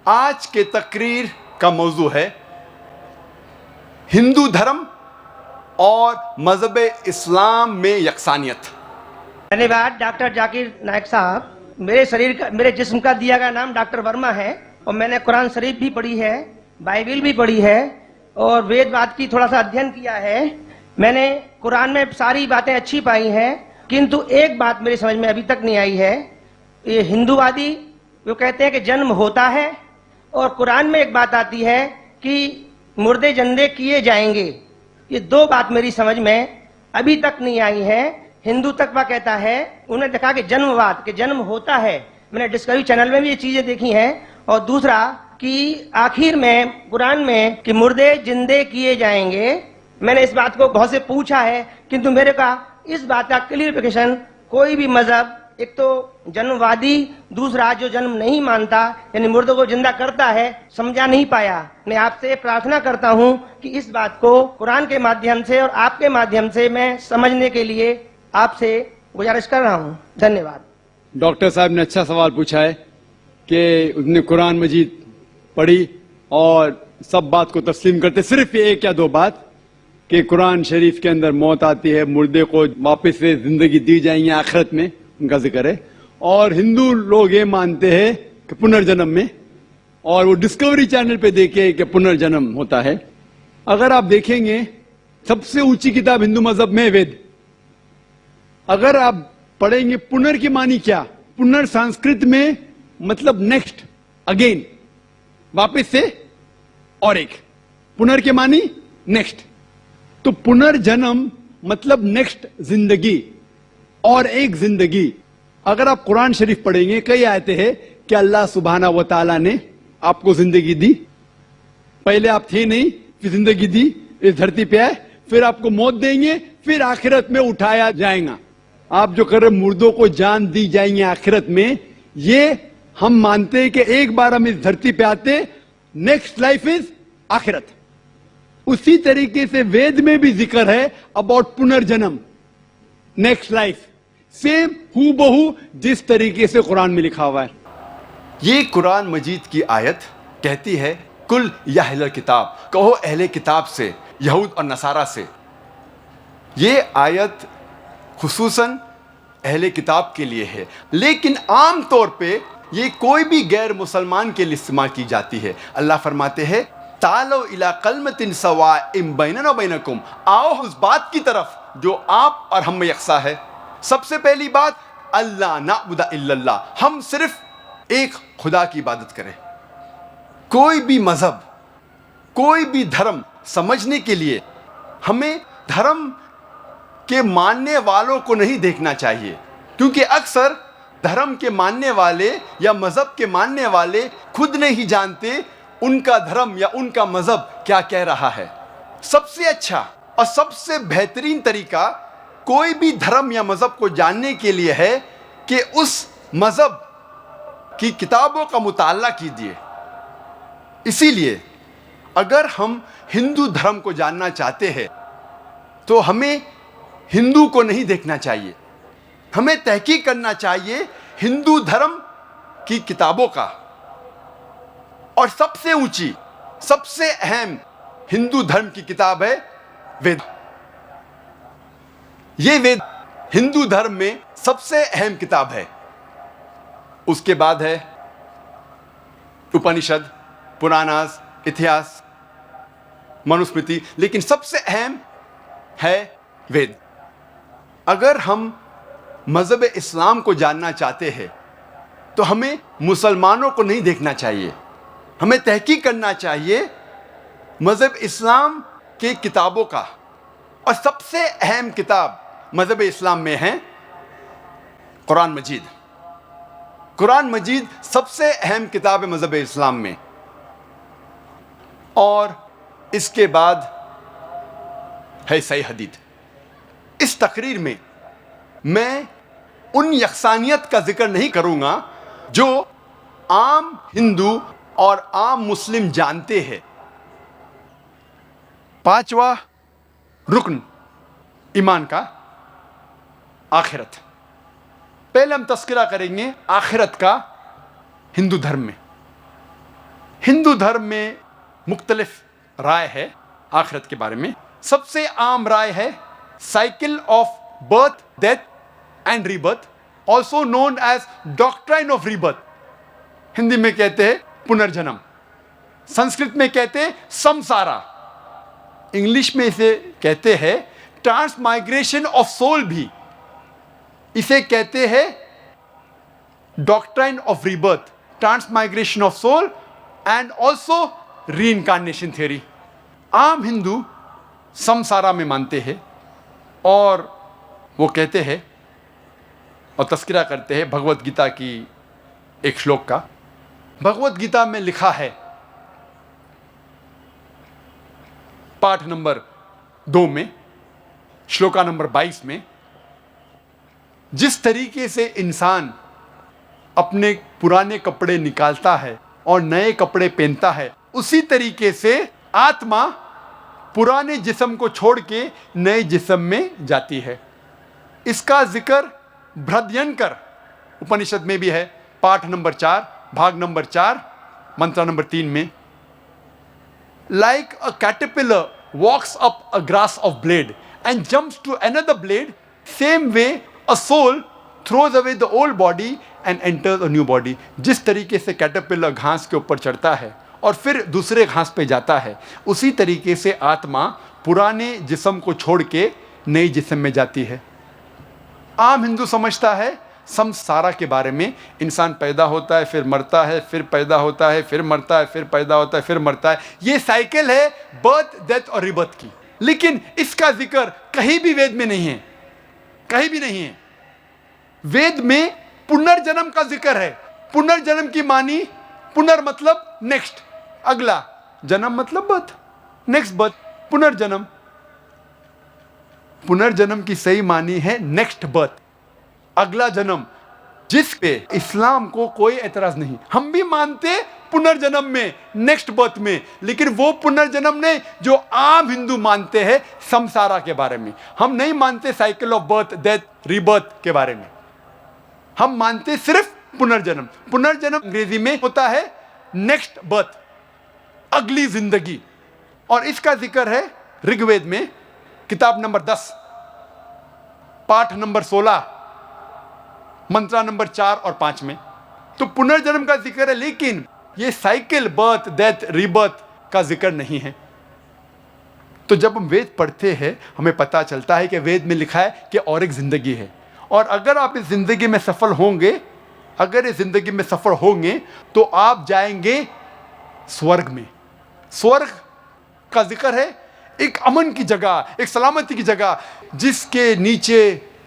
आज के तकरीर का मौजू है हिंदू धर्म और मज़हब इस्लाम में यकसानियत। धन्यवाद डॉक्टर जाकिर नायक साहब। मेरे जिस्म का दिया गया नाम डॉक्टर वर्मा है और मैंने कुरान शरीफ भी पढ़ी है, बाइबिल भी पढ़ी है और वेदवाद की थोड़ा सा अध्ययन किया है। मैंने कुरान में सारी बातें अच्छी पाई हैं, किंतु एक बात मेरी समझ में अभी तक नहीं आई है। ये हिंदूवादी वो कहते हैं कि जन्म होता है और कुरान में एक बात आती है कि मुर्दे जंदे किए जाएंगे। ये दो बात मेरी समझ में अभी तक नहीं आई है। हिंदू तकवा कहता है, उन्हें देखा कि जन्मवाद के जन्म होता है, मैंने डिस्कवरी चैनल में भी ये चीजें देखी हैं। और दूसरा कि आखिर में कुरान में कि मुर्दे जिंदे किए जाएंगे। मैंने इस बात को बहुत से पूछा है, किंतु मेरे का इस बात का क्लियरिफिकेशन कोई भी मजहब, एक तो जन्मवादी, दूसरा जो जन्म नहीं मानता यानी मुर्दों को जिंदा करता है, समझा नहीं पाया। मैं आपसे प्रार्थना करता हूं कि इस बात को कुरान के माध्यम से और आपके माध्यम से मैं समझने के लिए आपसे गुजारिश कर रहा हूं। धन्यवाद। डॉक्टर साहब ने अच्छा सवाल पूछा है कि उसने कुरान मजीद पढ़ी और सब बात को तस्लीम करते, सिर्फ एक या दो बात कि कुरान शरीफ के अंदर मौत आती है, मुर्दे को वापस से जिंदगी दी जाएंगी आखिरत में, उनका जिक्र है। और हिंदू लोग ये मानते हैं कि पुनर्जन्म में, और वो डिस्कवरी चैनल पे देखे कि पुनर्जन्म होता है। अगर आप देखेंगे सबसे ऊंची किताब हिंदू मजहब में वेद। अगर आप पढ़ेंगे पुनर की मानी क्या, पुनर संस्कृत में मतलब नेक्स्ट, अगेन, वापस से, और एक पुनर के मानी नेक्स्ट। तो पुनर्जन्म मतलब नेक्स्ट जिंदगी और एक जिंदगी। अगर आप कुरान शरीफ पढ़ेंगे, कई आयतें हैं कि अल्लाह सुब्हाना व तआला ने आपको जिंदगी दी, पहले आप थे नहीं, फिर जिंदगी दी, इस धरती पे आए, फिर आपको मौत देंगे, फिर आखिरत में उठाया जाएगा। आप जो कर रहे मुर्दों को जान दी जाएंगे आखिरत में, ये हम मानते हैं कि एक बार हम इस धरती पे आते, नेक्स्ट लाइफ इज आखिरत। उसी तरीके से वेद में भी जिक्र है अबाउट पुनर्जन्म, नेक्स्ट लाइफ, सेम हूबहू जिस तरीके से कुरान में लिखा हुआ है। ये कुरान मजीद की आयत कहती है, कुल या अहले किताब, कहो अहले किताब से, यहूद और नसारा से। ये आयत खुसूसन अहले किताब के लिए है, लेकिन आम तौर पे ये कोई भी गैर मुसलमान के लिए इस्तेमाल की जाती है। अल्लाह फरमाते हैं, तालो इला कलमतिन सवाइम बैनना व बैनकुम, आओ उस बात की तरफ जो आप और हम में यकसा है। सबसे पहली बात, अल्लाह नाबुदा इल्लल्लाह, हम सिर्फ एक खुदा की इबादत करें। कोई भी मजहब, कोई भी धर्म समझने के लिए हमें धर्म के मानने वालों को नहीं देखना चाहिए, क्योंकि अक्सर धर्म के मानने वाले या मजहब के मानने वाले खुद नहीं जानते उनका धर्म या उनका मजहब क्या कह रहा है। सबसे अच्छा और सबसे बेहतरीन तरीका कोई भी धर्म या मजहब को जानने के लिए है कि उस मजहब की किताबों का मुताला कीजिए। इसीलिए अगर हम हिंदू धर्म को जानना चाहते हैं तो हमें हिंदू को नहीं देखना चाहिए, हमें तहकीक करना चाहिए हिंदू धर्म की किताबों का। और सबसे ऊंची, सबसे अहम हिंदू धर्म की किताब है वेद। ये वेद हिंदू धर्म में सबसे अहम किताब है। उसके बाद है उपनिषद, पुराणास, इतिहास, मनुस्मृति, लेकिन सबसे अहम है वेद। अगर हम मजहब इस्लाम को जानना चाहते हैं तो हमें मुसलमानों को नहीं देखना चाहिए, हमें तहकीक करना चाहिए मजहब इस्लाम के किताबों का। और सबसे अहम किताब मजहब इस्लाम में है कुरान मजीद। कुरान मजीद सबसे अहम किताब है मजहब इस्लाम में। और इसके बाद है सही हदीस। इस तकरीर में मैं उन यकसानियत का जिक्र नहीं करूंगा जो आम हिंदू और आम मुस्लिम जानते हैं। पांचवा रुकन ईमान का, आखिरत। पहले हम तस्करा करेंगे आखिरत का हिंदू धर्म में। हिंदू धर्म में मुख्तलिफ राय है आखिरत के बारे में। सबसे आम राय है cycle of birth, death and rebirth, also known as doctrine of rebirth. Hindi में कहते हैं पुनर्जन्म, संस्कृत में कहते हैं समसारा, इंग्लिश में इसे कहते हैं ट्रांसमाइग्रेशन ऑफ सोल, भी इसे कहते हैं doctrine of rebirth, transmigration of soul and also reincarnation theory. आम हिंदू समसारा में मानते हैं और वो कहते हैं और तस्करा करते हैं भगवत गीता की एक श्लोक का। भगवत गीता में लिखा है पाठ नंबर 2 में, श्लोका नंबर 22 में, जिस तरीके से इंसान अपने पुराने कपड़े निकालता है और नए कपड़े पहनता है, उसी तरीके से आत्मा पुराने जिस्म को छोड़ के नए जिस्म में जाती है। इसका जिक्र बृहद्यंकर उपनिषद में भी है, पाठ नंबर 4, भाग नंबर 4, मंत्र नंबर 3 में। Like a caterpillar walks up a grass of blade and jumps to another blade, same way a soul throws away the old body and enters a new body. जिस तरीके से caterpillar घास के ऊपर चढ़ता है और फिर दूसरे घास पे जाता है, उसी तरीके से आत्मा पुराने जिस्म को छोड़ के नए जिस्म में जाती है। आम हिंदू समझता है समसारा के बारे में, इंसान पैदा होता है फिर मरता है, फिर पैदा होता है फिर मरता है, फिर पैदा होता है फिर मरता है। ये साइकिल है बर्थ, डेथ और रिबर्थ की। लेकिन इसका जिक्र कहीं भी वेद में नहीं है, कहीं भी नहीं है। वेद में पुनर्जन्म का जिक्र है। पुनर्जन्म की मानी, पुनर् मतलब नेक्स्ट, अगला, जन्म मतलब बर्थ, नेक्स्ट बर्थ, पुनर्जन्म। पुनर्जन्म की सही मानी है नेक्स्ट बर्थ, अगला जन्म, जिस पे इस्लाम को कोई एतराज नहीं। हम भी मानते पुनर्जन्म में, नेक्स्ट बर्थ में, लेकिन वो पुनर्जन्म नहीं जो आम हिंदू मानते हैं समसारा के बारे में। हम नहीं मानते cycle of birth, death, rebirth के बारे में। हम मानते सिर्फ पुनर्जन्म। पुनर्जन्म अंग्रेजी में होता है नेक्स्ट बर्थ, अगली जिंदगी। और इसका जिक्र है ऋग्वेद में, किताब नंबर 10, पाठ नंबर 16, मंत्रा नंबर 4 और 5 में। तो पुनर्जन्म का जिक्र है, लेकिन ये साइकिल बर्थ, डेथ, रीबर्थ का जिक्र नहीं है। तो जब हम वेद पढ़ते हैं हमें पता चलता है कि वेद में लिखा है कि और एक जिंदगी है, और अगर आप इस जिंदगी में सफल होंगे, अगर इस जिंदगी में सफल होंगे तो आप जाएंगे स्वर्ग में। स्वर्ग का जिक्र है एक अमन की जगह, एक सलामती की जगह, जिसके नीचे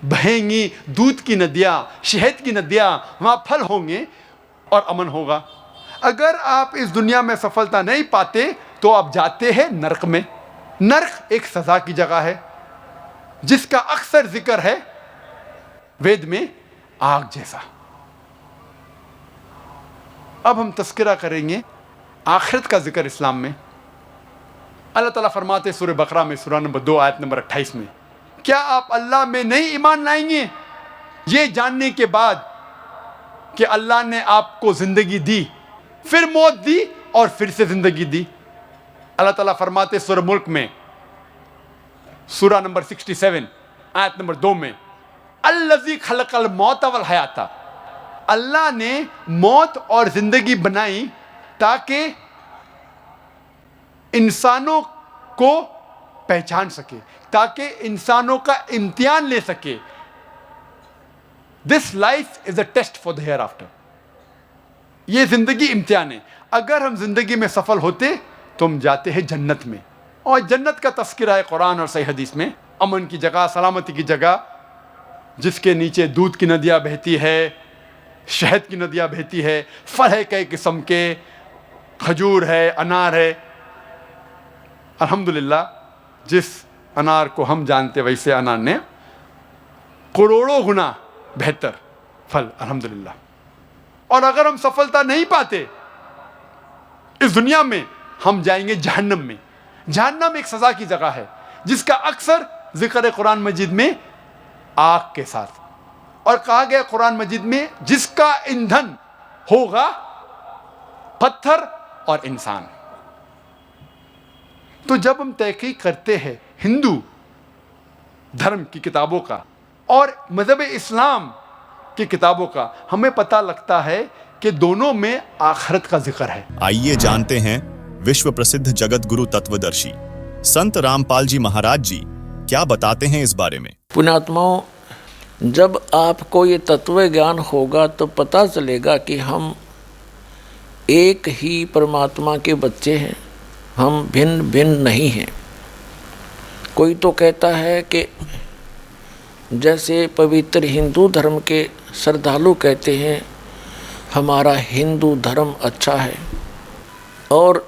बहेंगी दूध की नदियाँ, शहद की नदियाँ, वहाँ फल होंगे और अमन होगा। अगर आप इस दुनिया में सफलता नहीं पाते तो आप जाते हैं नरक में। नरक एक सजा की जगह है जिसका अक्सर जिक्र है वेद में आग जैसा। अब हम तस्करा करेंगे आखिरत का जिक्र इस्लाम में। अल्लाह ताला फरमाते सूरह बकरा में, सूरह नंबर 2 आयत नंबर 28 में, क्या आप अल्लाह में नहीं ईमान लाएंगे ये जानने के बाद कि अल्लाह ने आपको जिंदगी दी, फिर मौत दी और फिर से जिंदगी दी। अल्लाह ताला फरमाते सूरह मुल्क में, सूरह नंबर 67 आयत नंबर 2 में, अल्लज़ी खलक़ल मौत वल हयाता, अल्लाह ने मौत और जिंदगी बनाई ताकि इंसानों को पहचान सके, ताकि इंसानों का इम्तिहान ले सके। This life is a test for the hereafter. ये जिंदगी इम्तिहान है। अगर हम जिंदगी में सफल होते तो हम जाते हैं जन्नत में, और जन्नत का तस्करा है कुरान और सही हदीस में। अमन की जगह, सलामती की जगह, जिसके नीचे दूध की नदियाँ बहती है, शहद की नदियाँ बहती है, फल है कई किस्म के, खजूर है, अनार है। अल्हम्दुलिल्लाह जिस अनार को हम जानते वैसे अनार ने करोड़ों गुना बेहतर फल, अल्हम्दुलिल्लाह। और अगर हम सफलता नहीं पाते इस दुनिया में, हम जाएंगे जहन्नम में। जहन्नम एक सजा की जगह है जिसका अक्सर जिक्र है कुरान मजीद में आग के साथ। और कहा गया कुरान मजीद में, जिसका ईंधन होगा पत्थर और इंसान। तो जब हम तहकीक करते हैं हिंदू धर्म की किताबों का और मज़हब इस्लाम की किताबों का, हमें पता लगता है कि दोनों में आखिरत का जिक्र है। आइए जानते हैं विश्व प्रसिद्ध जगत गुरु तत्वदर्शी संत रामपाल जी महाराज जी क्या बताते हैं इस बारे में। पुण्यात्माओं, जब आपको ये तत्व ज्ञान होगा तो पता चलेगा कि हम एक ही परमात्मा के बच्चे हैं, हम भिन्न भिन्न नहीं हैं। कोई तो कहता है कि जैसे पवित्र हिंदू धर्म के श्रद्धालु कहते हैं हमारा हिंदू धर्म अच्छा है, और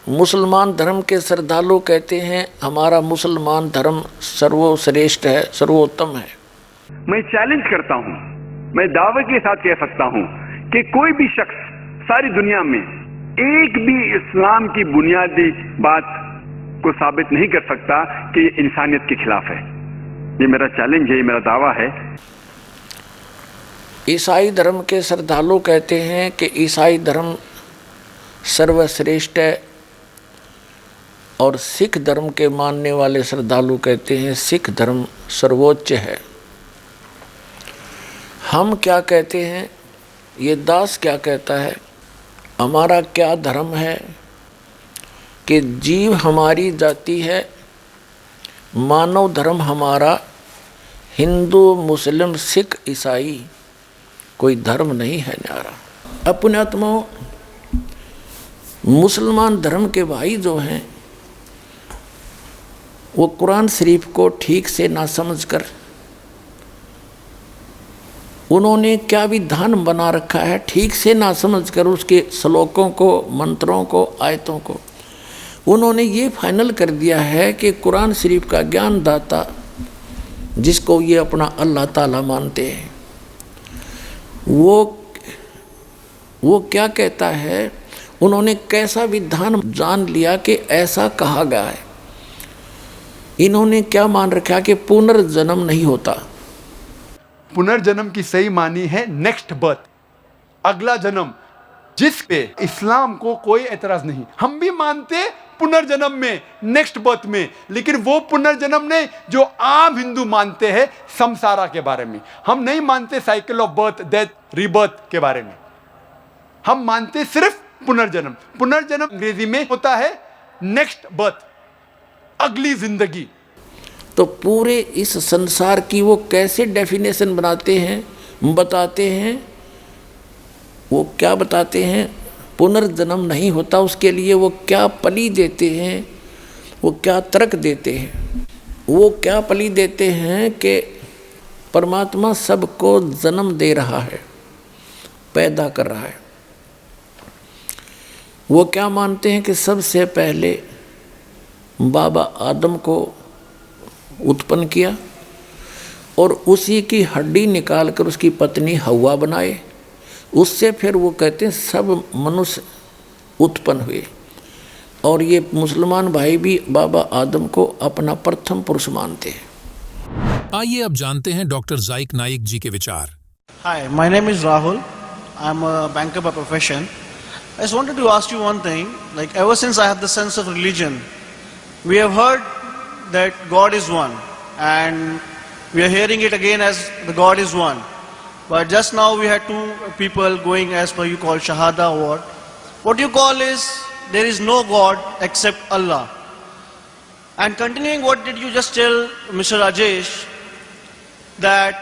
मुसलमान धर्म के श्रद्धालु कहते हैं हमारा मुसलमान धर्म सर्वश्रेष्ठ है, सर्वोत्तम है। मैं चैलेंज करता हूं, मैं दावे के साथ कह सकता हूं कि कोई भी शख्स सारी दुनिया में एक भी इस्लाम की बुनियादी बात को साबित नहीं कर सकता कि ये इंसानियत के खिलाफ है। ये मेरा चैलेंज है, ये मेरा दावा है। ईसाई धर्म के श्रद्धालु कहते हैं कि ईसाई धर्म सर्वश्रेष्ठ है, और सिख धर्म के मानने वाले श्रद्धालु कहते हैं सिख धर्म सर्वोच्च है। हम क्या कहते हैं, ये दास क्या कहता है, हमारा क्या धर्म है कि जीव हमारी जाति है, मानव धर्म हमारा हिंदू मुस्लिम सिख ईसाई कोई धर्म नहीं है न्यारा। अपने आत्माओं, मुसलमान धर्म के भाई जो हैं वो कुरान शरीफ को ठीक से ना समझकर उन्होंने क्या विधान बना रखा है, ठीक से ना समझकर उसके श्लोकों को, मंत्रों को, आयतों को उन्होंने ये फाइनल कर दिया है कि कुरान शरीफ का ज्ञान दाता जिसको ये अपना अल्लाह ताला मानते हैं वो क्या कहता है, उन्होंने कैसा विधान जान लिया कि ऐसा कहा गया है। इन्होंने क्या मान रखा कि पुनर्जन्म नहीं होता। पुनर्जन्म की सही मानी है नेक्स्ट बर्थ, अगला जन्म, जिस पे इस्लाम को कोई एतराज नहीं। हम भी मानते पुनर्जन्म में, नेक्स्ट बर्थ में, लेकिन वो पुनर्जन्म नहीं जो आम हिंदू मानते हैं संसारा के बारे में। हम नहीं मानते cycle of birth death rebirth के बारे में, हम मानते सिर्फ पुनर्जन्म। पुनर्जन्म अंग्रेजी में होता है नेक्स्ट बर्थ, अगली जिंदगी। तो पूरे इस संसार की वो कैसे डेफिनेशन बनाते हैं, बताते हैं, वो क्या बताते हैं, पुनर्जन्म नहीं होता, उसके लिए वो क्या पली देते हैं, वो क्या तर्क देते हैं। वो क्या पली देते हैं कि परमात्मा सबको जन्म दे रहा है, पैदा कर रहा है। वो क्या मानते हैं कि सबसे पहले बाबा आदम को उत्पन्न किया और उसी की हड्डी निकालकर उसकी पत्नी हव्वा बनाए, उससे फिर वो कहते हैं सब मनुष्य उत्पन्न हुए। और ये मुसलमान भाई भी बाबा आदम को अपना प्रथम पुरुष मानते हैं। आइए अब जानते हैं डॉक्टर जाकिर नाइक जी के विचार। Hi, my name is Rahul. I'm a banker by profession. I just wanted to ask you one thing. Like ever since I have the sense of religion, we have heard that God is one, and we are hearing it again as the God is one. But just now we had two people going as per you call Shahada award. What you call is there is no God except Allah. And continuing what did you just tell Mr. Rajesh, that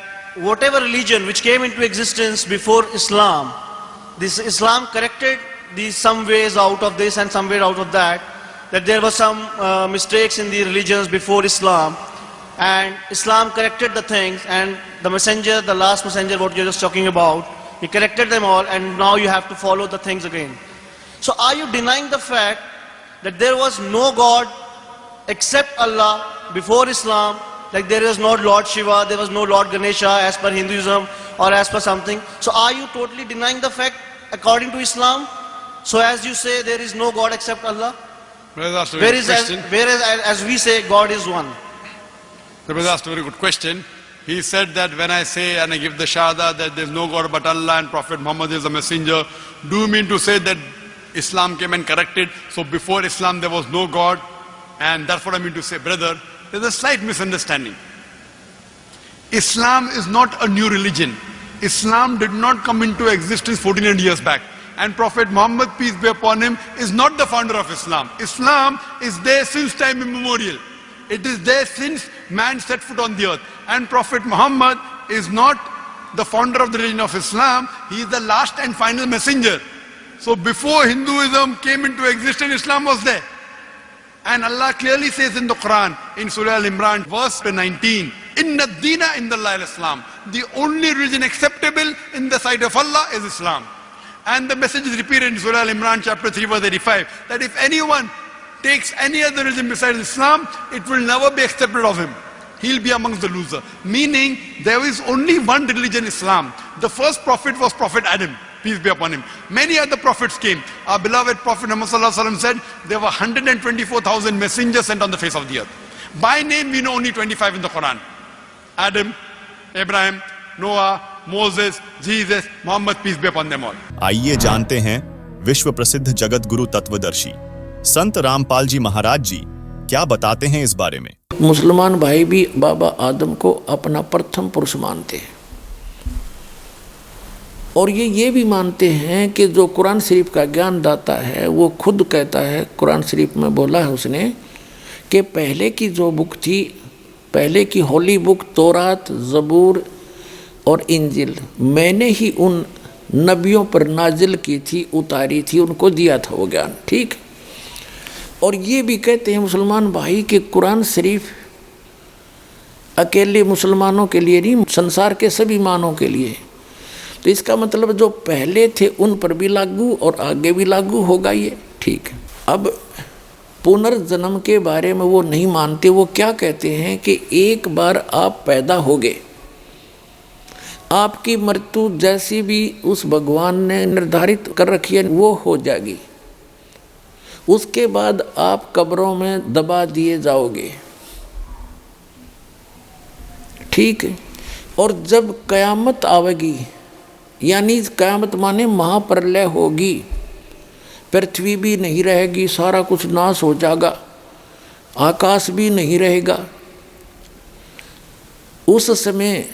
whatever religion which came into existence before Islam, this Islam corrected these some ways out of this and some way out of that, that there were some mistakes in the religions before Islam, and Islam corrected the things, and the messenger, the last messenger what you're just talking about, he corrected them all, and now you have to follow the things again. So are you denying the fact that there was no God except Allah before Islam? Like there was no Lord Shiva, there was no Lord Ganesha as per Hinduism or as per something. So are you totally denying the fact according to Islam? So as you say there is no God except Allah? Whereas as we say God is one. That was asked a very good question. He said that when I say and I give the shahada that there is no God but Allah and Prophet Muhammad is a messenger, do you mean to say that Islam came and corrected. So before Islam there was no God, and that's what I mean to say, brother. There's a slight misunderstanding. Islam is not a new religion. Islam did not come into existence 1400 years back. And Prophet Muhammad, peace be upon him, is not the founder of Islam. Islam is there since time immemorial. It is there since man set foot on the earth. And Prophet Muhammad is not the founder of the religion of Islam. He is the last and final messenger. So before Hinduism came into existence, Islam was there. And Allah clearly says in the Quran, in Surah Al-Imran, verse 19, Inna Deena Indallahi al-Islam. The only religion acceptable in the sight of Allah is Islam. And the message is repeated in Surah Al-Imran, chapter 3, verse 85, that if anyone takes any other religion besides Islam, it will never be accepted of him. He'll be amongst the loser. Meaning, there is only one religion, Islam. The first prophet was Prophet Adam, peace be upon him. Many other prophets came. Our beloved Prophet Muhammad said, there were 124,000 messengers sent on the face of the earth. By name, we know only 25 in the Quran. Adam, Abraham, Noah, Moses, Jesus, Muhammad, peace be upon them all. आइए जानते हैं विश्व प्रसिद्ध जगत गुरु तत्वदर्शी संत रामपाल जी महाराज जी क्या बताते हैं इस बारे में। मुसलमान भाई भी बाबा आदम को अपना प्रथम पुरुष मानते हैं और ये भी मानते हैं कि जो कुरान शरीफ का ज्ञान दाता है वो खुद कहता है, कुरान शरीफ में बोला है उसने कि पहले की जो बुक थी, पहले की होली बुक तौरात, ज़बूर और इंजिल मैंने ही उन नबियों पर नाजिल की थी, उतारी थी, उनको दिया था वो ज्ञान। ठीक। और ये भी कहते हैं मुसलमान भाई कि कुरान शरीफ अकेले मुसलमानों के लिए नहीं, संसार के सभी मानवों के लिए। तो इसका मतलब जो पहले थे उन पर भी लागू और आगे भी लागू होगा ये। ठीक। अब पुनर्जन्म के बारे में वो नहीं मानते। वो क्या कहते हैं कि एक बार आप पैदा हो गए, आपकी मृत्यु जैसी भी उस भगवान ने निर्धारित कर रखी है वो हो जाएगी। उसके बाद आप कब्रों में दबा दिए जाओगे। ठीक है। और जब कयामत आवेगी, यानी कयामत माने महाप्रलय होगी, पृथ्वी भी नहीं रहेगी, सारा कुछ नाश हो जाएगा, आकाश भी नहीं रहेगा। उस समय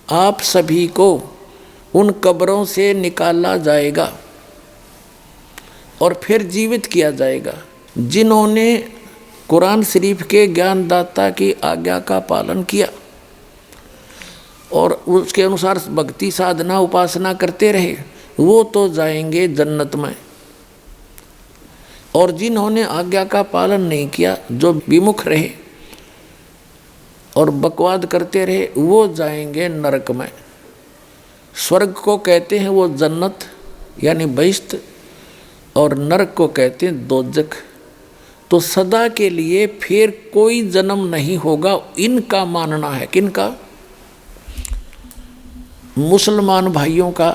आप सभी को उन कब्रों से निकाला जाएगा और फिर जीवित किया जाएगा। जिन्होंने कुरान शरीफ के ज्ञानदाता की आज्ञा का पालन किया और उसके अनुसार भक्ति साधना उपासना करते रहे, वो तो जाएंगे जन्नत में। और जिन्होंने आज्ञा का पालन नहीं किया, जो विमुख रहे और बकवाद करते रहे, वो जाएंगे नरक में। स्वर्ग को कहते हैं वो जन्नत यानी बहिश्त, और नरक को कहते हैं दोजख। तो सदा के लिए फिर कोई जन्म नहीं होगा, इनका मानना है। किनका? मुसलमान भाइयों का।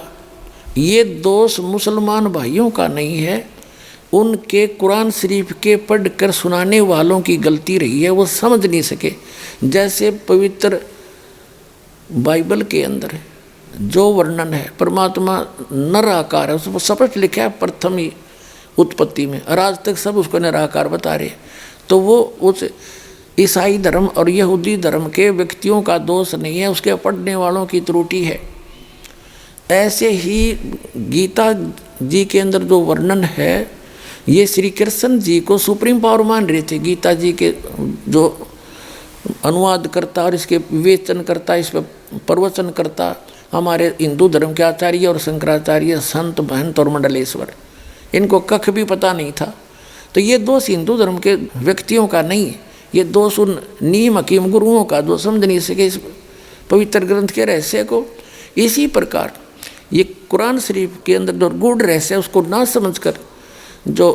ये दोष मुसलमान भाइयों का नहीं है, उनके कुरान शरीफ के पढ़ कर सुनाने वालों की गलती रही है, वो समझ नहीं सके। जैसे पवित्र बाइबल के अंदर जो वर्णन है, परमात्मा निराकार है, उसको स्पष्ट लिखा है प्रथम ही उत्पत्ति में, और आज तक सब उसको निराकार बता रहे। तो वो उस ईसाई धर्म और यहूदी धर्म के व्यक्तियों का दोष नहीं है, उसके पढ़ने वालों की त्रुटि है। ऐसे ही गीता जी के अंदर जो वर्णन है, ये श्री कृष्ण जी को सुप्रीम पावर मान रहे थे। गीता जी के जो अनुवाद करता और इसके विवेचन करता, इस पर प्रवचन करता हमारे हिंदू धर्म के आचार्य और शंकराचार्य, संत, महंत और मंडलेश्वर, इनको कख भी पता नहीं था। तो ये दोष हिंदू धर्म के व्यक्तियों का नहीं है, ये दोष उन नीम हकीम गुरुओं का जो समझ नहीं सके इस पवित्र ग्रंथ के रहस्य को। इसी प्रकार ये कुरान शरीफ के अंदर जो गूढ़ रहस्य है उसको ना समझकर जो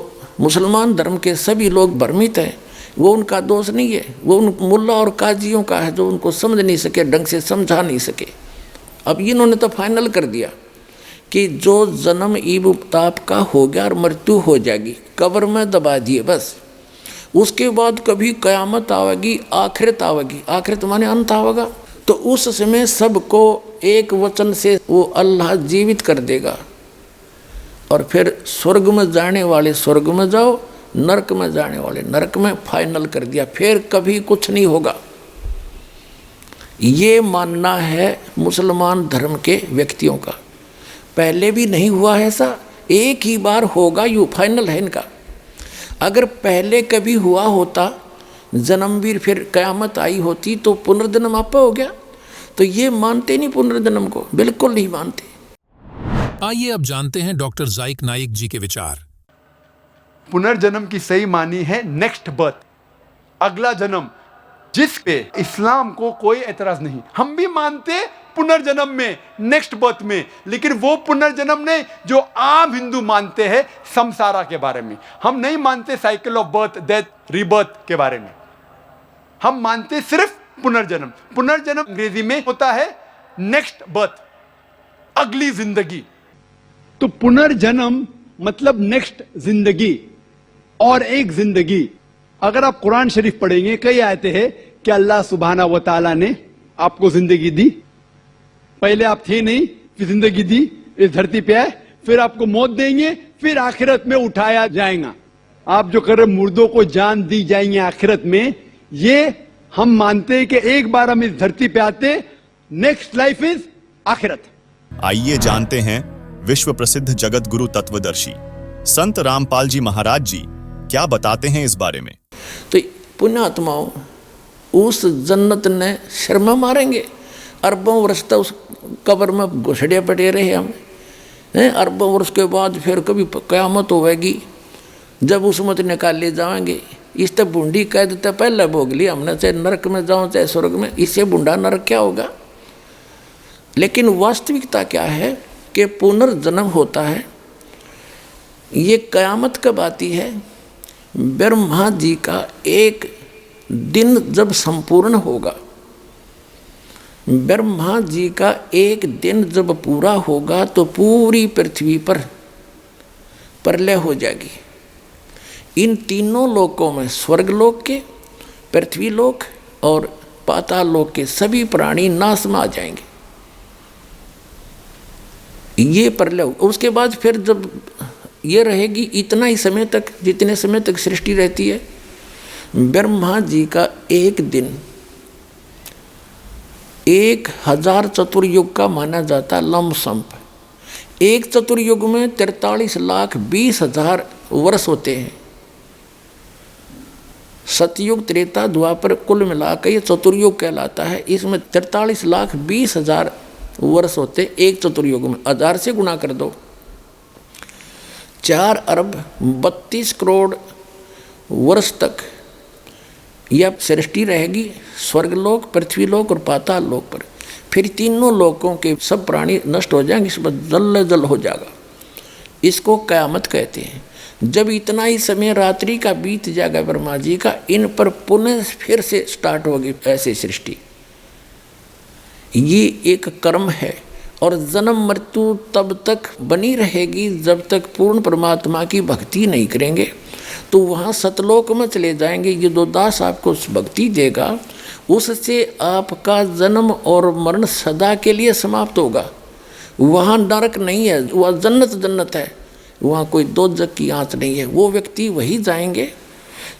मुसलमान धर्म के सभी लोग भ्रमित हैं, वो उनका दोष नहीं है, वो उन मुल्ला और काजियों का है जो उनको समझ नहीं सके, ढंग से समझा नहीं सके। अब इन्होंने तो फाइनल कर दिया कि जो जन्म ईब ताप का हो गया और मृत्यु हो जाएगी, कब्र में दबा दिए बस। उसके बाद कभी कयामत आवेगी, आखिरत आवेगी। आखिरत माने अंत आवेगा। तो उस समय सबको एक वचन से वो अल्लाह जीवित कर देगा और फिर स्वर्ग में जाने वाले स्वर्ग में जाओ, नरक में जाने वाले नरक में, फाइनल कर दिया, फिर कभी कुछ नहीं होगा। ये मानना है मुसलमान धर्म के व्यक्तियों का। पहले भी नहीं हुआ है ऐसा, एक ही बार होगा, यू फाइनल है इनका। अगर पहले कभी हुआ होता जन्मवीर, फिर कयामत आई होती तो पुनर्जन्म आपा हो गया। तो ये मानते नहीं पुनर्जन्म को, बिल्कुल नहीं मानते। आइए अब जानते हैं डॉक्टर जाकिर नाइक जी के विचार। पुनर्जन्म की सही मानी है नेक्स्ट बर्थ, अगला जन्म, जिस पे इस्लाम को कोई एतराज नहीं। हम भी मानते पुनर्जन्म में, नेक्स्ट बर्थ में, लेकिन वो पुनर्जन्म नहीं जो आम हिंदू मानते हैं संसारा के बारे में। हम नहीं मानते cycle of birth death rebirth के बारे में। हम मानते सिर्फ पुनर्जन्म। पुनर्जन्म अंग्रेजी में होता है नेक्स्ट बर्थ, अगली जिंदगी। तो पुनर्जन्म मतलब नेक्स्ट जिंदगी और एक जिंदगी। अगर आप कुरान शरीफ पढ़ेंगे, कई आयतें हैं कि अल्लाह सुब्हाना व तआला ने आपको जिंदगी दी। पहले आप थे नहीं, फिर जिंदगी दी, इस धरती पे आए, फिर आपको मौत देंगे, फिर आखिरत में उठाया जाएगा। आप जो कर रहे मुर्दों को जान दी जाएंगे आखिरत में, ये हम मानते हैं कि एक बार हम इस धरती पे आते, नेक्स्ट लाइफ इज आखिरत। आइए जानते हैं विश्व प्रसिद्ध जगत गुरु तत्वदर्शी संत रामपाल जी महाराज जी क्या बताते हैं इस बारे में। तो पुण्यात्माओं, उस जन्नत ने शर्मा मारेंगे। अरबों वर्ष तक उस कब्र में घुसड़े पड़े रहे हम हैं। अरबों वर्ष के बाद फिर कभी क़यामत होगी, जब उसमत निकाले जाएंगे। इस तक बूंदी कैद तो पहले भोग लिया हमने, चाहे नरक में जाऊं चाहे स्वर्ग में, इससे बूंदा नरक क्या होगा। लेकिन वास्तविकता क्या है कि पुनर्जन्म होता है। ये क़यामत कब आती है? ब्रह्मा जी का एक दिन जब संपूर्ण होगा, ब्रह्मा जी का एक दिन जब पूरा होगा तो पूरी पृथ्वी पर प्रलय हो जाएगी। इन तीनों लोकों में, स्वर्गलोक के, पृथ्वीलोक और पाताल लोक के सभी प्राणी नाश में आ जाएंगे। ये प्रलय। उसके बाद फिर जब ये रहेगी इतना ही समय तक, जितने समय तक सृष्टि रहती है, ब्रह्मा जी का एक दिन 1000 चतुर्युग का माना जाता लमसम्प। एक चतुर्युग में 43,20,000 वर्ष होते हैं। सतयुग, त्रेता, द्वापर कुल मिलाकर ये चतुर्युग कहलाता है। इसमें 43,20,000 वर्ष होते एक चतुर्युग में। 1000 से गुणा कर दो, 4,32 करोड़ वर्ष तक यह सृष्टि रहेगी स्वर्गलोक, पृथ्वीलोक और पाताल लोक पर। फिर तीनों लोकों के सब प्राणी नष्ट हो जाएंगे, इस पर जल जल हो जाएगा। इसको क़यामत कहते हैं। जब इतना ही समय रात्रि का बीत जाएगा ब्रह्मा जी का, इन पर पुनः फिर से स्टार्ट होगी ऐसे सृष्टि। ये एक कर्म है और जन्म मृत्यु तब तक बनी रहेगी जब तक पूर्ण परमात्मा की भक्ति नहीं करेंगे। तो वहाँ सतलोक में चले जाएंगे। ये जो दास आपको भक्ति देगा, उससे आपका जन्म और मरण सदा के लिए समाप्त होगा। वहाँ नरक नहीं है, वह जन्नत जन्नत है। वहाँ कोई दोजख की आँच नहीं है। वो व्यक्ति वही जाएंगे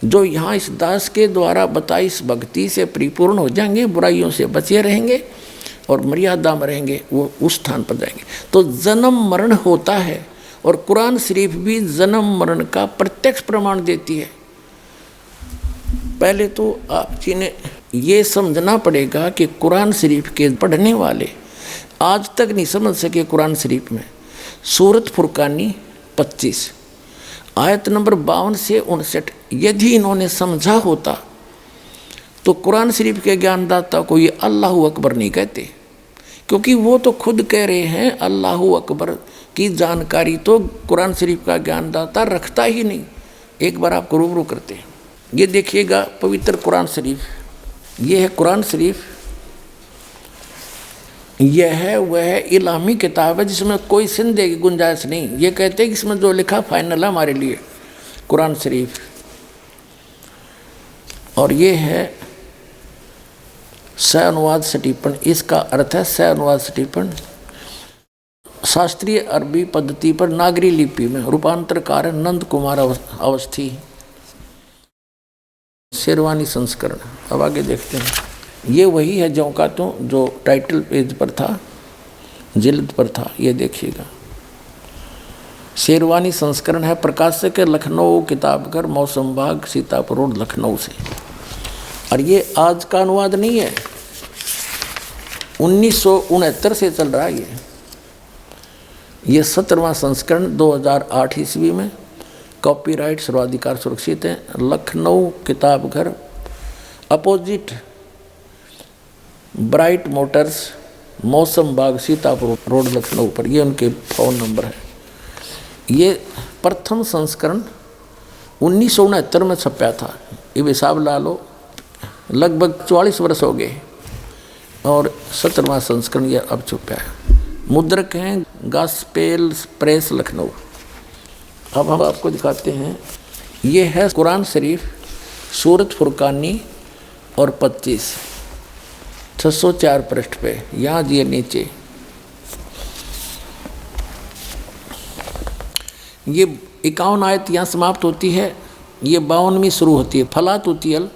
जो यहाँ इस दास के द्वारा बताई इस भक्ति से परिपूर्ण हो जाएंगे, बुराइयों से बचे रहेंगे और मर्यादा में रहेंगे, वो उस स्थान पर जाएंगे। तो जन्म मरण होता है और कुरान शरीफ भी जन्म मरण का प्रत्यक्ष प्रमाण देती है। पहले तो आप जी ने ये समझना पड़ेगा कि कुरान शरीफ के पढ़ने वाले आज तक नहीं समझ सके। कुरान शरीफ में सूरत फुरकानी 25 आयत नंबर 52 से 59 यदि इन्होंने समझा होता तो कुरान शरीफ के ज्ञानदाता को ये अल्लाहु अकबर नहीं कहते, क्योंकि वो तो खुद कह रहे हैं अल्लाहु अकबर की जानकारी तो कुरान शरीफ का ज्ञानदाता रखता ही नहीं। एक बार आपको रूबरू करते हैं। ये देखिएगा पवित्र कुरान शरीफ, ये है कुरान शरीफ। यह है वह इलामी किताब है जिसमें कोई संदेह की गुंजाइश नहीं। ये कहते हैं कि इसमें जो लिखा फाइनल है हमारे लिए, कुरान शरीफ। और ये है सह अनुवाद सटीपन, इसका अर्थ है सह अनुवाद सटीपन। शास्त्रीय अरबी पद्धति पर नागरी लिपि में रूपांतरकार है नंद कुमार अवस्थी। शेरवानी संस्करण। अब आगे देखते हैं। ये वही है ज्यों का त्यों जो टाइटल पेज पर था, जिल्द पर था, ये देखिएगा। शेरवानी संस्करण है, प्रकाशक है लखनऊ किताबघर, मौसम बाग, सीतापुर रोड, लखनऊ से। और ये आज का अनुवाद नहीं है, 1969 से चल रहा है ये 17वां संस्करण 2008 ईस्वी में। कॉपीराइट सर्वाधिकार सुरक्षित है। Lucknow Kitabghar, opposite bright Motors, मौसम बाग, सीतापुर रोड, लखनऊ पर। ये उनके फ़ोन नंबर है। ये प्रथम संस्करण 1969 में छपा था। ये हिसाब ला लो, लगभग 44 वर्ष हो गए। और 17वां संस्करण ये अब छपा है। मुद्रक हैं गॉस्पेल प्रेस, लखनऊ। अब हम आपको दिखाते हैं, ये है कुरान शरीफ, सूरत फुरकानी और 25, 604 पृष्ठ पे, यहाँ दिए नीचे। ये 51 आयत यहाँ समाप्त होती है, ये 52वीं शुरू होती है। फलात उतियल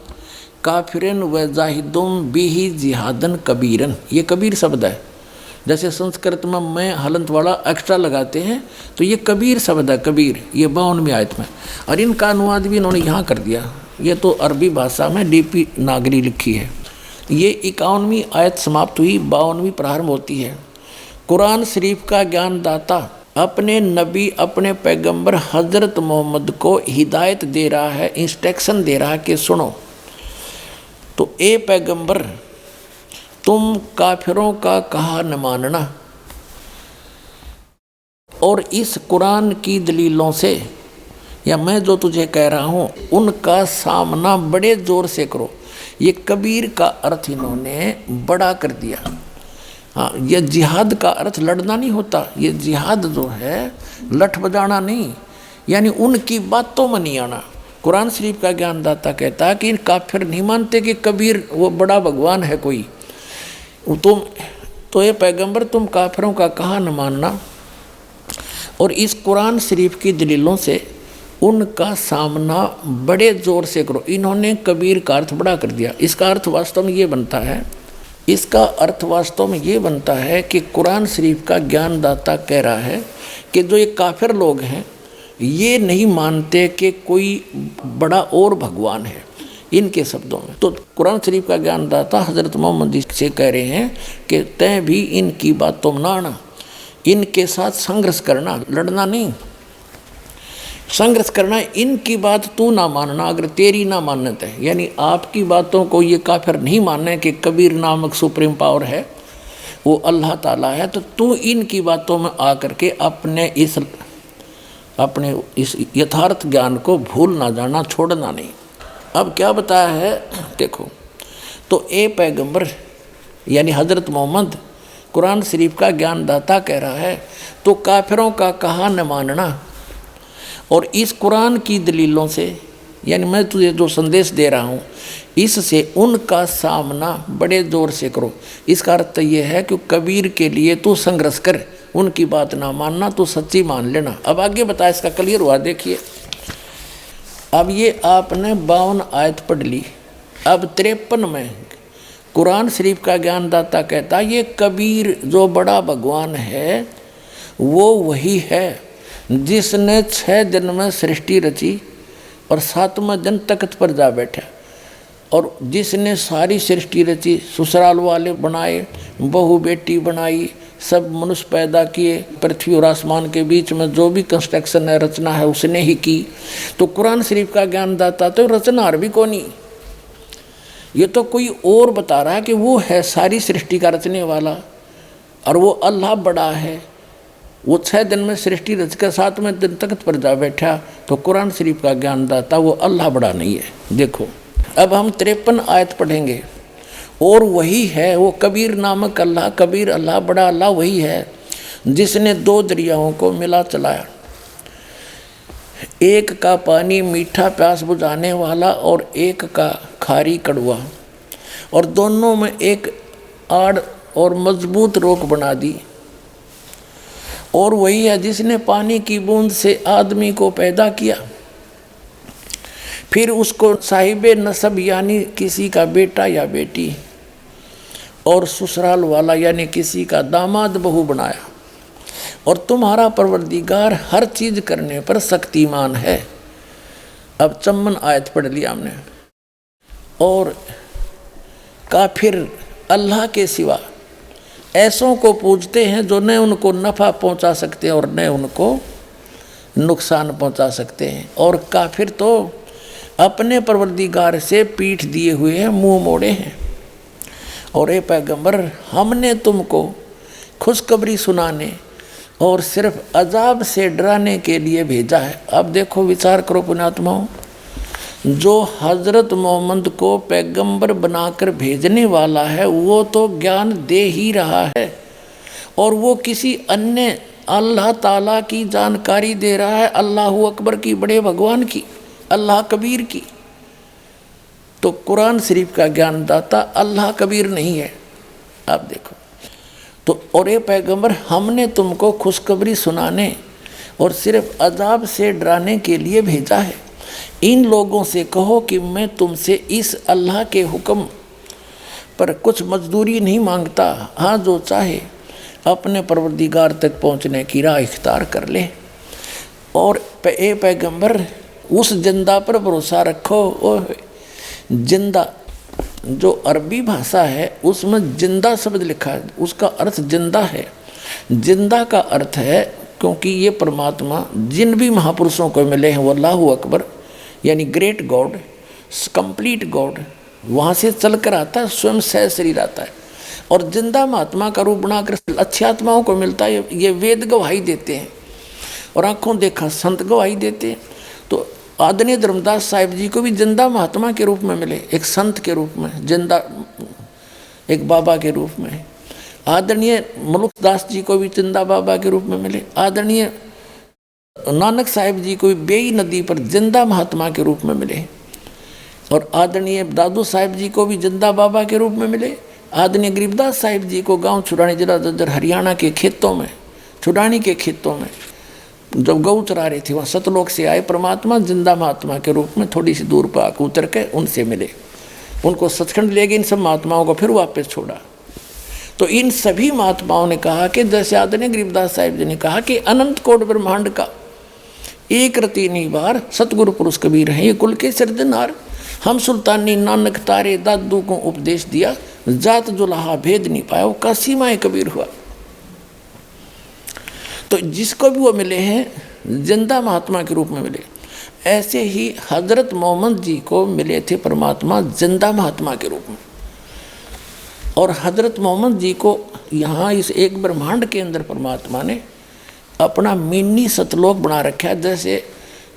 काफिरन व जाहिदुम बिही जिहादन कबीरन, ये कबीर शब्द है। जैसे संस्कृत में मैं हलंत वाला एक्स्ट्रा लगाते हैं तो ये कबीर शब्द है, कबीर, ये 52वीं आयत में। और इनका अनुवाद भी इन्होंने यहाँ कर दिया। ये तो अरबी भाषा में डीपी नागरी लिखी है। ये 51वीं आयत समाप्त हुई, 52वीं प्रारंभ होती है। कुरान शरीफ का ज्ञानदाता अपने नबी, अपने पैगंबर हजरत मोहम्मद को हिदायत दे रहा है, इंस्ट्रक्शन दे रहा है कि सुनो। तो ए पैगंबर, तुम काफिरों का कहा न मानना और इस कुरान की दलीलों से, या मैं जो तुझे कह रहा हूँ उनका सामना बड़े जोर से करो। ये कबीर का अर्थ इन्होंने बड़ा कर दिया। हाँ, ये जिहाद का अर्थ लड़ना नहीं होता, ये जिहाद जो है लठ बजाना नहीं, यानी उनकी बातों में नहीं आना। कुरान शरीफ का ज्ञानदाता कहता है कि काफिर नहीं मानते कि कबीर वो बड़ा भगवान है कोई। तुम तो ये पैगंबर, तुम काफिरों का कहा न मानना और इस कुरान शरीफ की दलीलों से उनका सामना बड़े जोर से करो। इन्होंने कबीर का अर्थ बड़ा कर दिया। इसका अर्थ वास्तव में ये बनता है, इसका अर्थ वास्तव में ये बनता है कि कुरान शरीफ का ज्ञानदाता कह रहा है कि जो ये काफिर लोग हैं ये नहीं मानते कि कोई बड़ा और भगवान है, इनके शब्दों में। तो कुरान शरीफ का ज्ञानदाता हज़रत मोहम्मद से कह रहे हैं कि तय भी इनकी बातों में ना आना, इनके साथ संघर्ष करना, लड़ना नहीं, संघर्ष करना। इनकी बात तू ना मानना अगर तेरी ना मान्यता है, यानी आपकी बातों को ये काफिर नहीं मानना कि कबीर नामक सुप्रीम पावर है, वो अल्लाह ताला है, तो तू इनकी बातों में आकर के अपने इस यथार्थ ज्ञान को भूल ना जाना, छोड़ना नहीं। अब क्या बताया है देखो, तो ए पैगंबर यानी हज़रत मोहम्मद कुरान शरीफ का ज्ञानदाता कह रहा है तो काफिरों का कहा न मानना और इस कुरान की दलीलों से, यानी मैं तुझे जो संदेश दे रहा हूँ इससे उनका सामना बड़े जोर से करो। इसका अर्थ ये है कि कबीर के लिए तू संघर्ष कर, उनकी बात ना मानना, तू सच्ची मान लेना। अब आगे बताया, इसका क्लियर हुआ देखिए। अब ये आपने 52 आयत पढ़ ली। अब 53 में कुरान शरीफ का ज्ञानदाता कहता ये कबीर जो बड़ा भगवान है वो वही है जिसने 6 दिन में सृष्टि रची और 7वें दिन तख्त पर जा बैठा, और जिसने सारी सृष्टि रची, ससुराल वाले बनाए, बहू बेटी बनाई, सब मनुष्य पैदा किए, पृथ्वी और आसमान के बीच में जो भी कंस्ट्रक्शन है, रचना है, उसने ही की। तो कुरान शरीफ का ज्ञानदाता तो रचनार भी कौन ही, ये तो कोई और बता रहा है कि वो है सारी सृष्टि का रचने वाला और वो अल्लाह बड़ा है। वो 6 दिन में सृष्टि रच कर 7वें दिन तख्त पर जा बैठा, तो कुरान शरीफ का ज्ञानदाता वो अल्लाह बड़ा नहीं है। देखो अब हम 53 आयत पढ़ेंगे, और वही है वो कबीर नामक अल्लाह, कबीर अल्लाह, बड़ा अल्लाह वही है जिसने 2 दरियाओं को मिला चलाया, एक का पानी मीठा प्यास बुझाने वाला और एक का खारी कड़वा, और दोनों में एक आड़ और मजबूत रोक बना दी, और वही है जिसने पानी की बूंद से आदमी को पैदा किया, फिर उसको साहिबे नसब यानी किसी का बेटा या बेटी और ससुराल वाला यानी किसी का दामाद बहू बनाया। और तुम्हारा परवरदिगार हर चीज करने पर शक्तिमान है। अब चम्मन आयत पढ़ लिया हमने। और काफिर अल्लाह के सिवा ऐसों को पूजते हैं जो न उनको नफ़ा पहुंचा सकते हैं और न उनको नुकसान पहुंचा सकते हैं। और काफिर तो अपने परवरदिगार से पीठ दिए हुए हैं, मुंह मोड़े हैं। और ए पैगंबर, हमने तुमको खुशखबरी सुनाने और सिर्फ अजाब से डराने के लिए भेजा है। अब देखो, विचार करो पुण्यात्माओं, जो हजरत मोहम्मद को पैगंबर बनाकर भेजने वाला है वो तो ज्ञान दे ही रहा है, और वो किसी अन्य अल्लाह ताला की जानकारी दे रहा है, अल्लाह अकबर की, बड़े भगवान की, अल्लाह कबीर की। तो कुरान शरीफ का ज्ञानदाता अल्लाह कबीर नहीं है। आप देखो तो, और ये पैगंबर, हमने तुमको खुशखबरी सुनाने और सिर्फ अजाब से डराने के लिए भेजा है। इन लोगों से कहो कि मैं तुमसे इस अल्लाह के हुक्म पर कुछ मजदूरी नहीं मांगता। हाँ, जो चाहे अपने परवरदिगार तक पहुँचने की राह इख्तियार कर ले। और ए पैगंबर, उस जिंदा पर भरोसा रखो। और जिंदा जो अरबी भाषा है उसमें जिंदा शब्द लिखा है, उसका अर्थ जिंदा है। जिंदा का अर्थ है, क्योंकि ये परमात्मा जिन भी महापुरुषों को मिले हैं वो अल्लाह अकबर यानी ग्रेट गॉड, कंप्लीट गॉड, वहाँ से चल कर आता है, स्वयं सह शरीर आता है। और जिंदा महात्मा का रूप बनाकर अच्छी आत्माओं को मिलता है। ये वेद गवाही देते हैं और आंखों देखा संत गवाही देते हैं। तो आदरणीय धर्मदास साहिब जी को भी जिंदा महात्मा के रूप में मिले, एक संत के रूप में, जिंदा एक बाबा के रूप में। आदरणीय मलुकदास जी को भी जिंदा बाबा के रूप में मिले। आदरणीय नानक साहिब जी को भी बेई नदी पर जिंदा महात्मा के रूप में मिले। और आदरणीय दादू साहिब जी को भी जिंदा बाबा के रूप में मिले। आदरणीय गरीबदास साहिब जी को गांव छुड़ानी जिला ददर हरियाणा के खेतों में, छुड़ानी के खेतों में जब गऊ चरा रहे थे, वहाँ सतलोक से आए परमात्मा जिंदा महात्मा के रूप में, थोड़ी सी दूर पर आकर उतर के उनसे मिले, उनको सचखंड ले गए। इन सब महात्माओं को फिर वापस छोड़ा। तो इन सभी महात्माओं ने कहा कि जैसे आदरणीय गरीबदास साहिब जी ने कहा कि अनंत कोट ब्रह्मांड का एक रति निवार सतगुरु पुरुष कबीर हैं, ये कुल के सिरजनहार। हम सुल्तानी नानक तारे दादू को उपदेश दिया, जात जुलाहा भेद नहीं पाया, वो कासीमाए कबीर हुआ। तो जिसको भी वो मिले हैं जिंदा महात्मा के रूप में मिले। ऐसे ही हजरत मोहम्मद जी को मिले थे परमात्मा जिंदा महात्मा के रूप में। और हजरत मोहम्मद जी को यहाँ इस एक ब्रह्मांड के अंदर परमात्मा ने अपना मिनी सतलोक बना रखा है। जैसे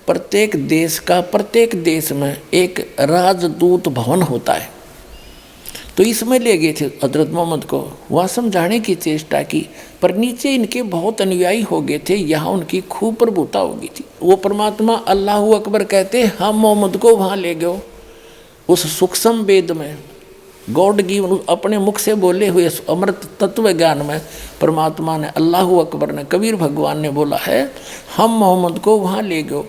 प्रत्येक देश का, प्रत्येक देश में एक राजदूत भवन होता है, तो इसमें ले गए थे हजरत मोहम्मद को, वहाँ समझाने की चेष्टा की। पर नीचे इनके बहुत अनुयायी हो गए थे, यहाँ उनकी खूब प्रभुता हो गई थी। वो परमात्मा अल्लाह अकबर कहते, हम मोहम्मद को वहाँ ले गए उस सूक्ष्म वेद में, गॉड की अपने मुख से बोले हुए अमृत तत्व ज्ञान में परमात्मा ने, अल्लाह अकबर ने, कबीर भगवान ने बोला है, हम मोहम्मद को वहाँ ले गए,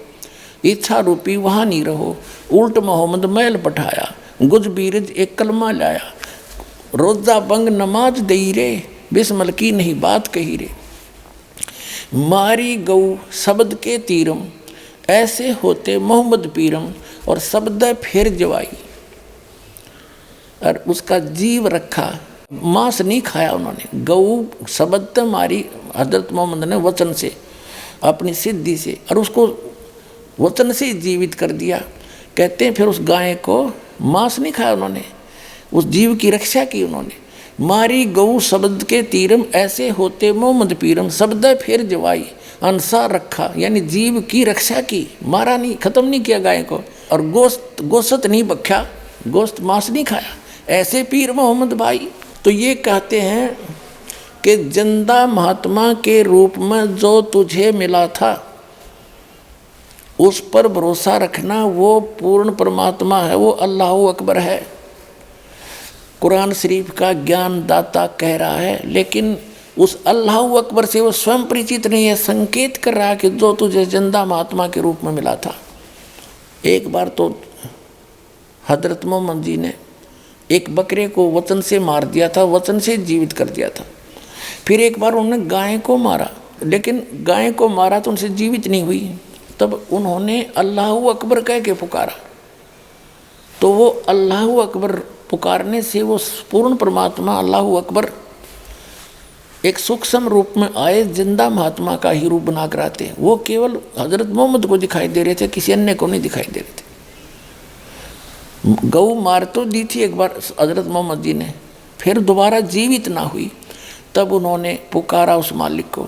इच्छा रूपी वहाँ नहीं रहो। उल्ट मोहम्मद मैल पठाया, गुज बीरज एक कलमा लाया, रोजा बंग नमाज दई रे, बिस्मल की नहीं बात कही रे। मारी गऊ शब्द के तीरम, ऐसे होते मोहम्मद पीरम, और शब्द फिर जवाई। और उसका जीव रखा, मांस नहीं खाया उन्होंने। गऊ शब्द मारी हजरत मोहम्मद ने वचन से, अपनी सिद्धि से, और उसको वचन से जीवित कर दिया। कहते हैं फिर उस गाय को मांस नहीं खाया उन्होंने, उस जीव की रक्षा की उन्होंने। मारी गऊ शब्द के तीरम, ऐसे होते मोहम्मद पीरम, शब्द फिर जवाई। अंसार रखा यानी जीव की रक्षा की, मारा नहीं, खत्म नहीं किया गाय को। और गोश्त नहीं बख्या, गोश्त मांस नहीं खाया, ऐसे पीर मोहम्मद भाई। तो ये कहते हैं कि जिंदा महात्मा के रूप में जो तुझे मिला था उस पर भरोसा रखना, वो पूर्ण परमात्मा है, वो अल्लाह अकबर है। कुरान शरीफ का ज्ञान दाता कह रहा है, लेकिन उस अल्लाह अकबर से वो स्वयं परिचित नहीं है, संकेत कर रहा है कि जो तुझे जिंदा महात्मा के रूप में मिला था। एक बार तो हजरत मोहम्मद जी ने एक बकरे को वचन से मार दिया था, वचन से जीवित कर दिया था। फिर एक बार उन्होंने गाय को मारा, लेकिन गाय को मारा तो उनसे जीवित नहीं हुई। तब उन्होंने अल्लाह अकबर कह के पुकारा, तो वो अल्लाह अकबर पुकारने से वो पूर्ण परमात्मा अल्लाह अकबर एक सूक्ष्म रूप में आए, जिंदा महात्मा का ही रूप बना कर आते। वो केवल हजरत मोहम्मद को दिखाई दे रहे थे, किसी अन्य को नहीं दिखाई दे रहे थे। गऊ मार तो दी थी एक बार हजरत मोहम्मद जी ने, फिर दोबारा जीवित ना हुई। तब उन्होंने पुकारा उस मालिक को,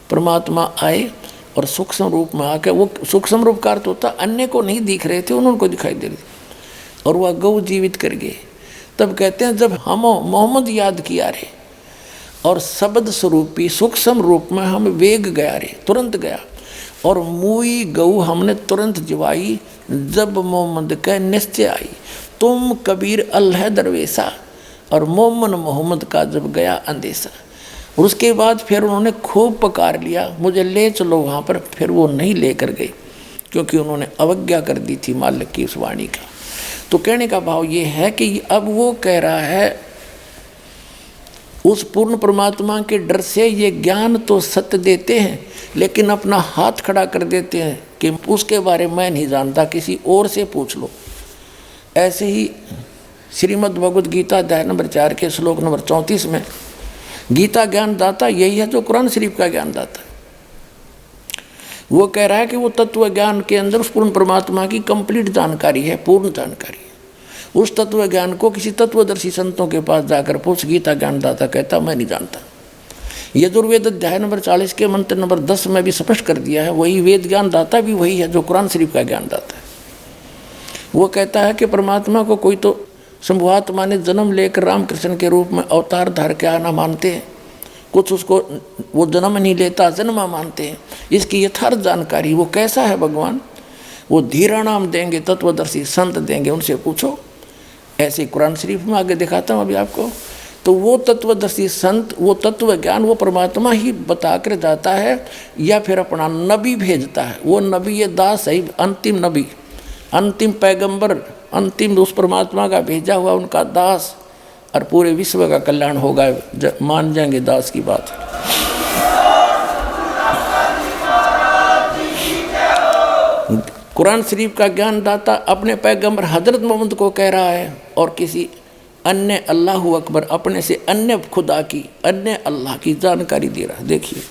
परमात्मा आए और सूक्ष्म रूप में आकर, वो सूक्ष्म रूप का अर्थ होता अन्य को नहीं दिख रहे थे, उन्होंने दिखाई दे रहे थे, और वह गऊ जीवित कर गए। तब कहते हैं जब हम मोहम्मद याद किया रे और शब्द स्वरूपी सूक्ष्म रूप में हम वेग गया रे, तुरंत गया, और मुई गऊ हमने तुरंत जिवाई। जब मोहम्मद का निश्चय आई, तुम कबीर अल्लाह दरवेशा, और मोहम्मद का जब गया अंदेशा। और उसके बाद फिर उन्होंने खूब पुकार लिया, मुझे ले चलो वहाँ पर। फिर वो नहीं लेकर गए, क्योंकि उन्होंने अवज्ञा कर दी थी मालिक की उस वाणी का। तो कहने का भाव ये है कि अब वो कह रहा है उस पूर्ण परमात्मा के डर से ये ज्ञान तो सत्य देते हैं, लेकिन अपना हाथ खड़ा कर देते हैं कि उसके बारे में मैं नहीं जानता, किसी और से पूछ लो। ऐसे ही श्रीमद् भगवद गीता अध्याय नंबर 4 के श्लोक नंबर 34 में गीता ज्ञान दाता यही है जो कुरान शरीफ का ज्ञान दाता है। वो कह रहा है कि वो तत्व ज्ञान के अंदर उस पूर्ण परमात्मा की कंप्लीट जानकारी है, पूर्ण जानकारी है। उस तत्व ज्ञान को किसी तत्वदर्शी संतों के पास जाकर पूछ, गीता ज्ञान दाता कहता मैं नहीं जानता। यजुर्वेद अध्याय नंबर 40 के मंत्र नंबर 10 में भी स्पष्ट कर दिया है, वही वेद ज्ञान दाता भी वही है जो कुरान शरीफ का ज्ञान दाता है। वो कहता है कि परमात्मा को कोई तो शंभुआत्मा ने जन्म लेकर रामकृष्ण के रूप में अवतार धार के आना मानते हैं, कुछ उसको वो जन्म नहीं लेता जन्मा मानते हैं। इसकी यथार्थ जानकारी वो कैसा है भगवान, वो धीरा नाम देंगे, तत्वदर्शी संत देंगे, उनसे पूछो। ऐसे कुरान शरीफ में आगे दिखाता हूँ अभी आपको। तो वो तत्वदर्शी संत, वो तत्व ज्ञान वो परमात्मा ही बता कर जाता है, या फिर अपना नबी भेजता है। वो नबी ये दास है, अंतिम नबी, अंतिम पैगंबर, अंतिम उस परमात्मा का भेजा हुआ उनका दास, और पूरे विश्व का कल्याण होगा, मान जाएंगे दास की बात। कुरान शरीफ का ज्ञान दाता अपने पैगंबर हजरत मोहम्मद को कह रहा है, और किसी अन्य अल्लाह अकबर अपने से अन्य खुदा की, अन्य अल्लाह की जानकारी दे रहा है। देखिए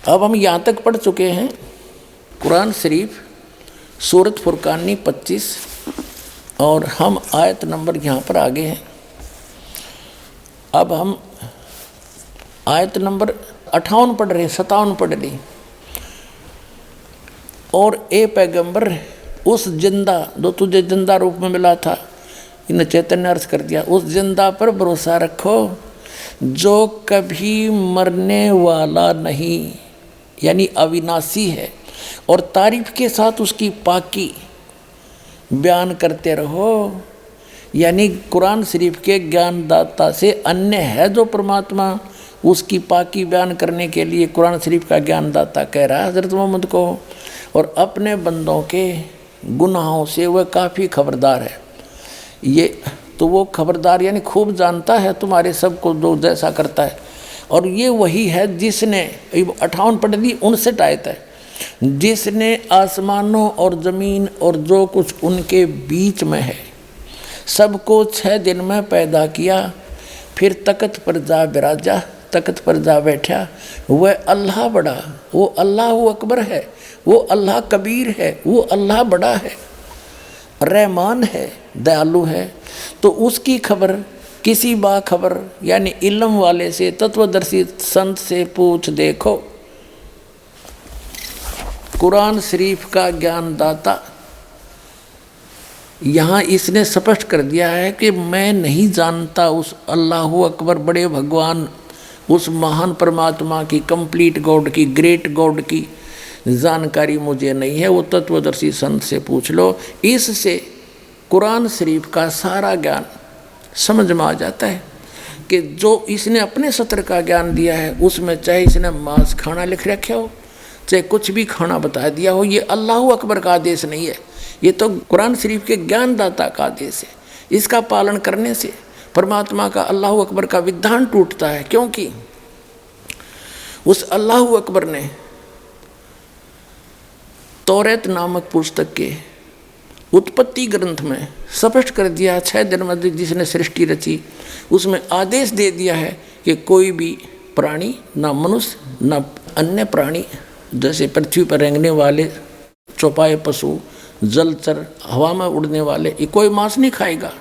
अब हम यहाँ तक पढ़ चुके हैं कुरान शरीफ सूरत फुरकानी 25, और हम आयत नंबर यहाँ पर आगे हैं। अब हम आयत नंबर 58 पढ़ रहे हैं, 57 पढ़ रहे। और ए पैगंबर उस जिंदा जो तुझे जिंदा रूप में मिला था, इन्हें चैतन्य अर्थ कर दिया, उस जिंदा पर भरोसा रखो जो कभी मरने वाला नहीं, यानी अविनाशी है, और तारीफ के साथ उसकी पाकी बयान करते रहो। यानी कुरान शरीफ के ज्ञानदाता से अन्य है जो परमात्मा, उसकी पाकी बयान करने के लिए कुरान शरीफ का ज्ञानदाता कह रहा है हज़रत मोहम्मद को, और अपने बंदों के गुनाहों से वह काफ़ी खबरदार है। ये तो वो खबरदार यानी खूब जानता है तुम्हारे सबको जो जैसा करता है। और ये वही है जिसने 58 पढ़ दी, 59 आयत है, जिसने आसमानों और ज़मीन और जो कुछ उनके बीच में है सबको 6 दिन में पैदा किया, फिर तख्त पर जा बिराजा, तख्त पर जा बैठा। वह अल्लाह बड़ा, वो अल्लाह अकबर है, वो अल्लाह कबीर है, वो अल्लाह बड़ा है, रहमान है, दयालु है। तो उसकी खबर किसी बाखबर यानी इल्म वाले से, तत्वदर्शी संत से पूछ देखो। कुरान शरीफ का ज्ञानदाता यहाँ इसने स्पष्ट कर दिया है कि मैं नहीं जानता उस अल्लाह अकबर बड़े भगवान, उस महान परमात्मा की, कंप्लीट गॉड की, ग्रेट गॉड की जानकारी मुझे नहीं है, वो तत्वदर्शी संत से पूछ लो। इससे कुरान शरीफ का सारा ज्ञान समझ में आ जाता है कि जो इसने अपने सत्र का ज्ञान दिया है उसमें चाहे इसने मांस खाना लिख रखा हो, चाहे कुछ भी खाना बता दिया हो, ये अल्लाह अकबर का आदेश नहीं है, ये तो कुरान शरीफ के ज्ञानदाता का आदेश है। इसका पालन करने से परमात्मा का अल्लाह अकबर का विधान टूटता है, क्योंकि उस अल्लाह अकबर ने तौरात नामक पुस्तक के उत्पत्ति ग्रंथ में स्पष्ट कर दिया, 6 दिन में जिसने सृष्टि रची उसमें आदेश दे दिया है कि कोई भी प्राणी, ना मनुष्य ना अन्य प्राणी, जैसे पृथ्वी पर रेंगने वाले चौपाए पशु, जलचर, हवा में उड़ने वाले, ये कोई मांस नहीं खाएगा।